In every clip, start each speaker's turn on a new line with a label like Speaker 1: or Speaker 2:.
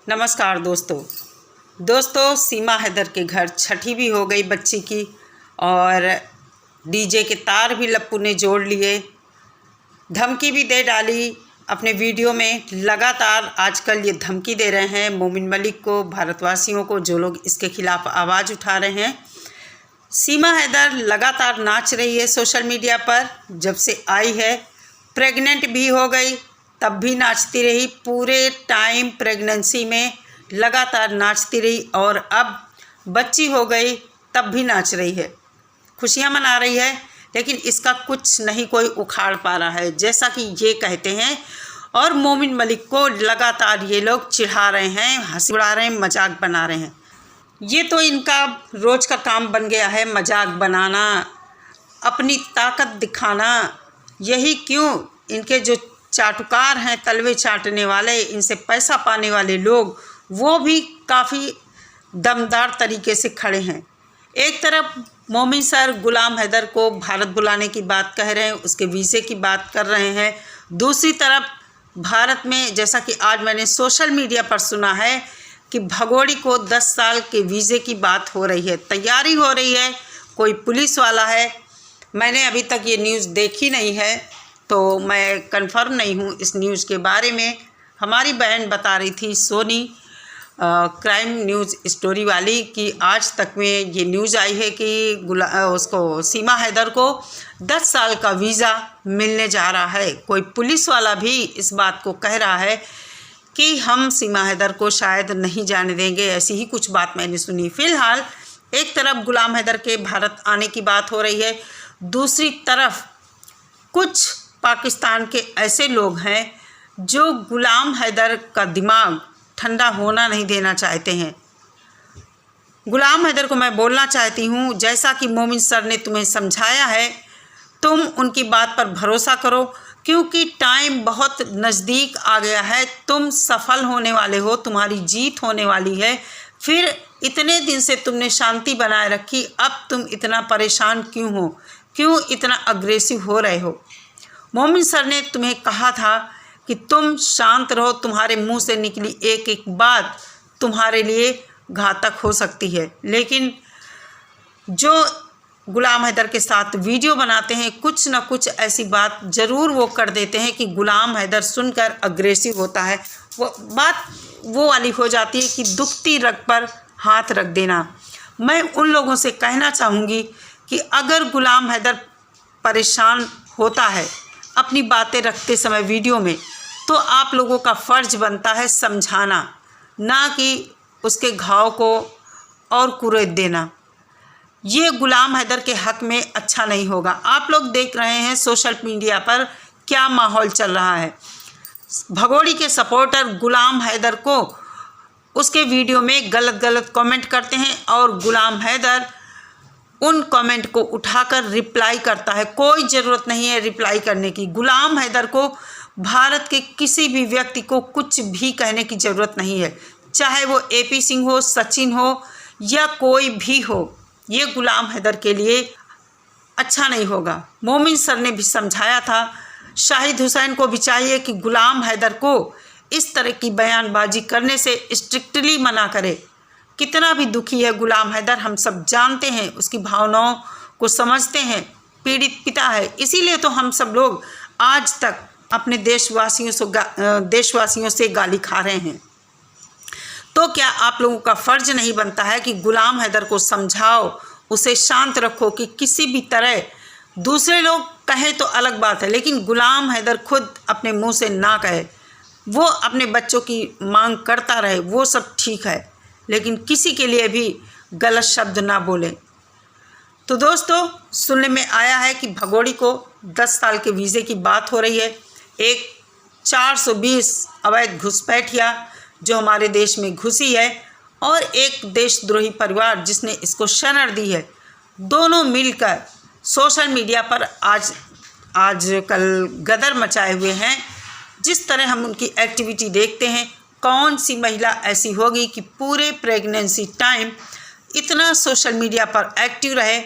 Speaker 1: नमस्कार दोस्तों सीमा हैदर के घर छठी भी हो गई बच्ची की और डीजे के तार भी लप्पू ने जोड़ लिए, धमकी भी दे डाली अपने वीडियो में। लगातार आजकल ये धमकी दे रहे हैं मोमिन मलिक को, भारतवासियों को, जो लोग इसके खिलाफ़ आवाज़ उठा रहे हैं। सीमा हैदर लगातार नाच रही है सोशल मीडिया पर, जब से आई है। प्रेग्नेंट भी हो गई तब भी नाचती रही, पूरे टाइम प्रेगनेंसी में लगातार नाचती रही और अब बच्ची हो गई तब भी नाच रही है, खुशियाँ मना रही है। लेकिन इसका कुछ नहीं कोई उखाड़ पा रहा है, जैसा कि ये कहते हैं। और मोमिन मलिक को लगातार ये लोग चिढ़ा रहे हैं, हंसी उड़ा रहे हैं, मजाक बना रहे हैं। ये तो इनका रोज़ का काम बन गया है, मजाक बनाना, अपनी ताकत दिखाना। यही क्यों इनके जो चाटुकार हैं, तलवे चाटने वाले, इनसे पैसा पाने वाले लोग, वो भी काफ़ी दमदार तरीके से खड़े हैं। एक तरफ मोमिन सर गुलाम हैदर को भारत बुलाने की बात कह रहे हैं, उसके वीज़े की बात कर रहे हैं। दूसरी तरफ भारत में, जैसा कि आज मैंने सोशल मीडिया पर सुना है कि भगोड़ी को 10 साल के वीज़े की बात हो रही है, तैयारी हो रही है। कोई पुलिस वाला है, मैंने अभी तक ये न्यूज़ देखी नहीं है तो मैं कंफर्म नहीं हूँ इस न्यूज़ के बारे में। हमारी बहन बता रही थी सोनी, क्राइम न्यूज़ स्टोरी वाली, कि आज तक में ये न्यूज़ आई है कि उसको सीमा हैदर को 10 साल का वीज़ा मिलने जा रहा है। कोई पुलिस वाला भी इस बात को कह रहा है कि हम सीमा हैदर को शायद नहीं जाने देंगे, ऐसी ही कुछ बात मैंने सुनी। फ़िलहाल एक तरफ गुलाम हैदर के भारत आने की बात हो रही है, दूसरी तरफ कुछ पाकिस्तान के ऐसे लोग हैं जो गुलाम हैदर का दिमाग ठंडा होना नहीं देना चाहते हैं। गुलाम हैदर को मैं बोलना चाहती हूँ, जैसा कि मोमिन सर ने तुम्हें समझाया है, तुम उनकी बात पर भरोसा करो, क्योंकि टाइम बहुत नज़दीक आ गया है। तुम सफल होने वाले हो, तुम्हारी जीत होने वाली है। फिर इतने दिन से तुमने शांति बनाए रखी, अब तुम इतना परेशान क्यों हो, क्यों इतना अग्रेसिव हो रहे हो? मोमिन सर ने तुम्हें कहा था कि तुम शांत रहो, तुम्हारे मुंह से निकली एक एक बात तुम्हारे लिए घातक हो सकती है। लेकिन जो गुलाम हैदर के साथ वीडियो बनाते हैं, कुछ ना कुछ ऐसी बात ज़रूर वो कर देते हैं कि गुलाम हैदर सुनकर अग्रेसिव होता है। वो बात वो वाली हो जाती है कि दुखती रग पर हाथ रख देना। मैं उन लोगों से कहना चाहूँगी कि अगर गुलाम हैदर परेशान होता है अपनी बातें रखते समय वीडियो में, तो आप लोगों का फ़र्ज़ बनता है समझाना, ना कि उसके घाव को और कुरेद देना। ये गुलाम हैदर के हक़ में अच्छा नहीं होगा। आप लोग देख रहे हैं सोशल मीडिया पर क्या माहौल चल रहा है। भगोड़ी के सपोर्टर गुलाम हैदर को उसके वीडियो में गलत कमेंट करते हैं और गुलाम हैदर उन कमेंट को उठाकर रिप्लाई करता है। कोई ज़रूरत नहीं है रिप्लाई करने की। गुलाम हैदर को भारत के किसी भी व्यक्ति को कुछ भी कहने की ज़रूरत नहीं है, चाहे वो AP सिंह हो, सचिन हो या कोई भी हो। ये गुलाम हैदर के लिए अच्छा नहीं होगा। मोमिन सर ने भी समझाया था, शाहिद हुसैन को भी चाहिए कि गुलाम हैदर को इस तरह की बयानबाजी करने से स्ट्रिक्टली मना करे। कितना भी दुखी है गुलाम हैदर, हम सब जानते हैं, उसकी भावनाओं को समझते हैं, पीड़ित पिता है। इसीलिए तो हम सब लोग आज तक अपने देशवासियों से गाली खा रहे हैं। तो क्या आप लोगों का फ़र्ज़ नहीं बनता है कि गुलाम हैदर को समझाओ, उसे शांत रखो कि किसी भी तरह दूसरे लोग कहें तो अलग बात है, लेकिन गुलाम हैदर खुद अपने मुंह से ना कहे, वो अपने बच्चों की मांग करता रहे, वो सब ठीक है, लेकिन किसी के लिए भी गलत शब्द ना बोलें। तो दोस्तों, सुनने में आया है कि भगोड़ी को 10 साल के वीज़े की बात हो रही है। एक 420 अवैध घुसपैठिया जो हमारे देश में घुसी है और एक देशद्रोही परिवार जिसने इसको शरण दी है, दोनों मिलकर सोशल मीडिया पर आजकल गदर मचाए हुए हैं। जिस तरह हम उनकी एक्टिविटी देखते हैं, कौन सी महिला ऐसी होगी कि पूरे प्रेगनेंसी टाइम इतना सोशल मीडिया पर एक्टिव रहे,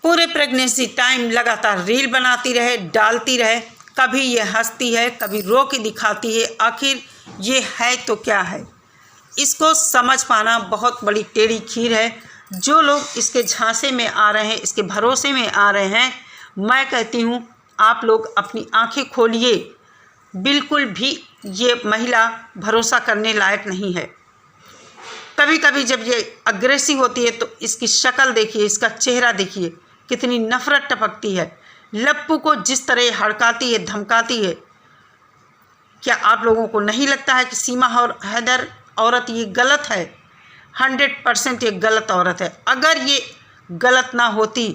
Speaker 1: पूरे प्रेगनेंसी टाइम लगातार रील बनाती रहे, डालती रहे। कभी ये हंसती है, कभी रो के दिखाती है। आखिर ये है तो क्या है, इसको समझ पाना बहुत बड़ी टेढ़ी खीर है। जो लोग इसके झांसे में आ रहे हैं, इसके भरोसे में आ रहे हैं, मैं कहती हूँ आप लोग अपनी आंखें खोलिए। बिल्कुल भी ये महिला भरोसा करने लायक नहीं है। कभी कभी जब ये अग्रेसिव होती है तो इसकी शक्ल देखिए, इसका चेहरा देखिए, कितनी नफरत टपकती है। लप्पू को जिस तरह हड़काती है, धमकाती है, क्या आप लोगों को नहीं लगता है कि सीमा और हैदर औरत ये गलत है? 100% ये गलत औरत है। अगर ये गलत ना होती,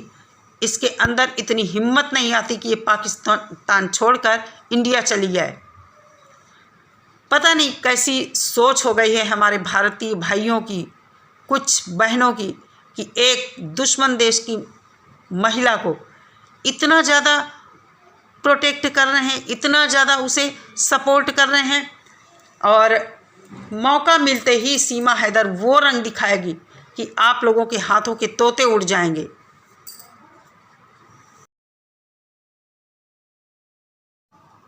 Speaker 1: इसके अंदर इतनी हिम्मत नहीं आती कि ये पाकिस्तान छोड़कर इंडिया चली जाए। पता नहीं कैसी सोच हो गई है हमारे भारतीय भाइयों की, कुछ बहनों की, कि एक दुश्मन देश की महिला को इतना ज़्यादा प्रोटेक्ट कर रहे हैं, इतना ज़्यादा उसे सपोर्ट कर रहे हैं, और मौका मिलते ही सीमा हैदर वो रंग दिखाएगी कि आप लोगों के हाथों के तोते उड़ जाएंगे।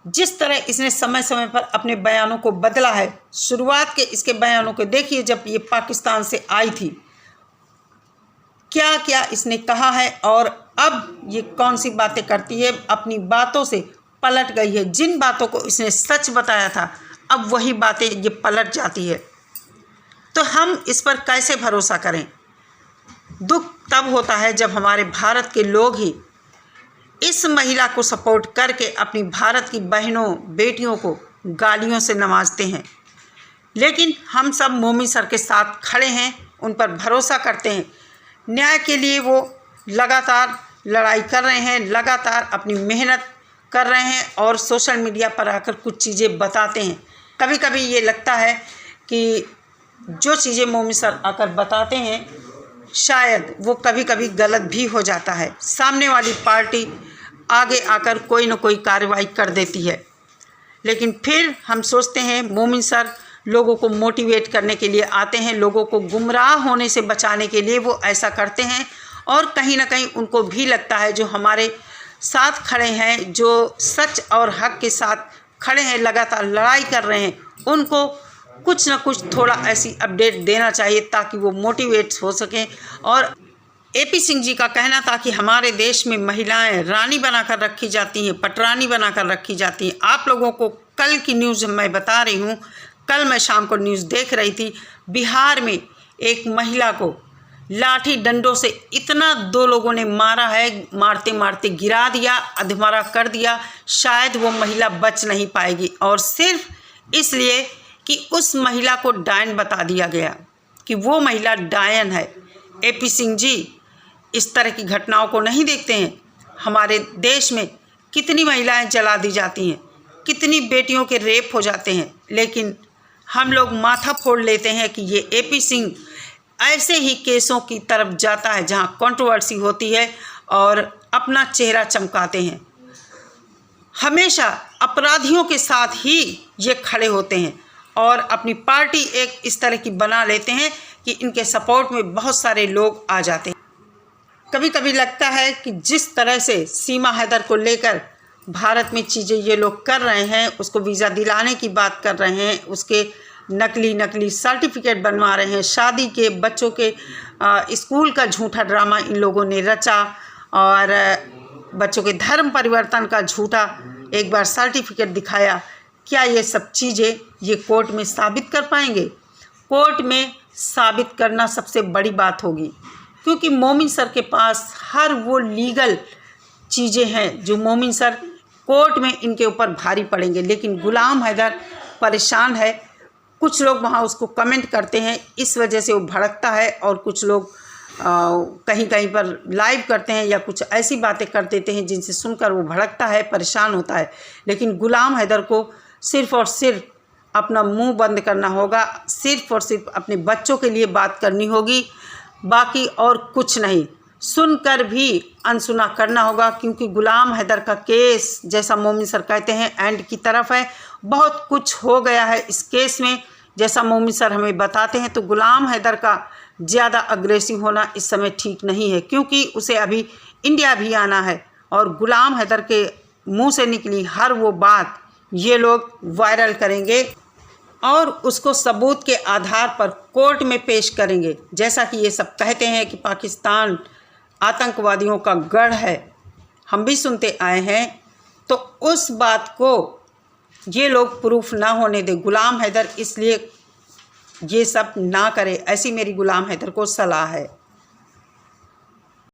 Speaker 1: जिस तरह इसने समय समय पर अपने बयानों को बदला है, शुरुआत के इसके बयानों को देखिए, जब ये पाकिस्तान से आई थी क्या क्या इसने कहा है, और अब ये कौन सी बातें करती है, अपनी बातों से पलट गई है। जिन बातों को इसने सच बताया था, अब वही बातें ये पलट जाती है। तो हम इस पर कैसे भरोसा करें? दुख तब होता है जब हमारे भारत के लोग ही इस महिला को सपोर्ट करके अपनी भारत की बहनों बेटियों को गालियों से नवाजते हैं। लेकिन हम सब मोमी सर के साथ खड़े हैं, उन पर भरोसा करते हैं। न्याय के लिए वो लगातार लड़ाई कर रहे हैं, लगातार अपनी मेहनत कर रहे हैं, और सोशल मीडिया पर आकर कुछ चीज़ें बताते हैं। कभी कभी ये लगता है कि जो चीज़ें मोमी सर आकर बताते हैं, शायद वो कभी कभी गलत भी हो जाता है। सामने वाली पार्टी आगे आकर कोई न कोई कार्रवाई कर देती है, लेकिन फिर हम सोचते हैं मोमिन सर लोगों को मोटिवेट करने के लिए आते हैं, लोगों को गुमराह होने से बचाने के लिए वो ऐसा करते हैं। और कहीं ना कहीं उनको भी लगता है जो हमारे साथ खड़े हैं, जो सच और हक के साथ खड़े हैं, लगातार लड़ाई कर रहे हैं, उनको कुछ ना कुछ थोड़ा ऐसी अपडेट देना चाहिए ताकि वो मोटिवेट हो सकें। और AP सिंह जी का कहना था कि हमारे देश में महिलाएं रानी बनाकर रखी जाती हैं, पटरानी बनाकर रखी जाती हैं। आप लोगों को कल की न्यूज़ मैं बता रही हूँ, कल मैं शाम को न्यूज़ देख रही थी, बिहार में एक महिला को लाठी डंडों से इतना 2 लोगों ने मारा है, मारते मारते गिरा दिया, अधमरा कर दिया। शायद वो महिला बच नहीं पाएगी, और सिर्फ इसलिए कि उस महिला को डायन बता दिया गया कि वो महिला डायन है। AP सिंह जी इस तरह की घटनाओं को नहीं देखते हैं। हमारे देश में कितनी महिलाएं जला दी जाती हैं, कितनी बेटियों के रेप हो जाते हैं, लेकिन हम लोग माथा फोड़ लेते हैं कि ये AP सिंह ऐसे ही केसों की तरफ जाता है जहां कंट्रोवर्सी होती है, और अपना चेहरा चमकाते हैं। हमेशा अपराधियों के साथ ही ये खड़े होते हैं, और अपनी पार्टी एक इस तरह की बना लेते हैं कि इनके सपोर्ट में बहुत सारे लोग आ जाते हैं। कभी कभी लगता है कि जिस तरह से सीमा हैदर को लेकर भारत में चीज़ें ये लोग कर रहे हैं, उसको वीज़ा दिलाने की बात कर रहे हैं, उसके नकली सर्टिफिकेट बनवा रहे हैं, शादी के बच्चों के स्कूल का झूठा ड्रामा इन लोगों ने रचा, और बच्चों के धर्म परिवर्तन का झूठा एक बार सर्टिफिकेट दिखाया। क्या ये सब चीज़ें ये कोर्ट में साबित कर पाएंगे? कोर्ट में साबित करना सबसे बड़ी बात होगी, क्योंकि मोमिन सर के पास हर वो लीगल चीज़ें हैं जो मोमिन सर कोर्ट में इनके ऊपर भारी पड़ेंगे। लेकिन गुलाम हैदर परेशान है। कुछ लोग वहाँ उसको कमेंट करते हैं, इस वजह से वो भड़कता है, और कुछ लोग कहीं कहीं पर लाइव करते हैं या कुछ ऐसी बातें कर देते हैं जिनसे सुनकर वो भड़कता है, परेशान होता है। लेकिन गुलाम हैदर को सिर्फ़ और सिर्फ अपना मुंह बंद करना होगा, सिर्फ़ और सिर्फ अपने बच्चों के लिए बात करनी होगी, बाकी और कुछ नहीं। सुनकर भी अनसुना करना होगा, क्योंकि गुलाम हैदर का केस जैसा मोमिन सर कहते हैं एंड की तरफ है। बहुत कुछ हो गया है इस केस में, जैसा मोमिन सर हमें बताते हैं। तो गुलाम हैदर का ज़्यादा अग्रेसिव होना इस समय ठीक नहीं है, क्योंकि उसे अभी इंडिया भी आना है, और गुलाम हैदर के मुंह से निकली हर वो बात ये लोग वायरल करेंगे। और उसको सबूत के आधार पर कोर्ट में पेश करेंगे। जैसा कि ये सब कहते हैं कि पाकिस्तान आतंकवादियों का गढ़ है, हम भी सुनते आए हैं, तो उस बात को ये लोग प्रूफ ना होने दे। गुलाम हैदर इसलिए ये सब ना करे, ऐसी मेरी गुलाम हैदर को सलाह है।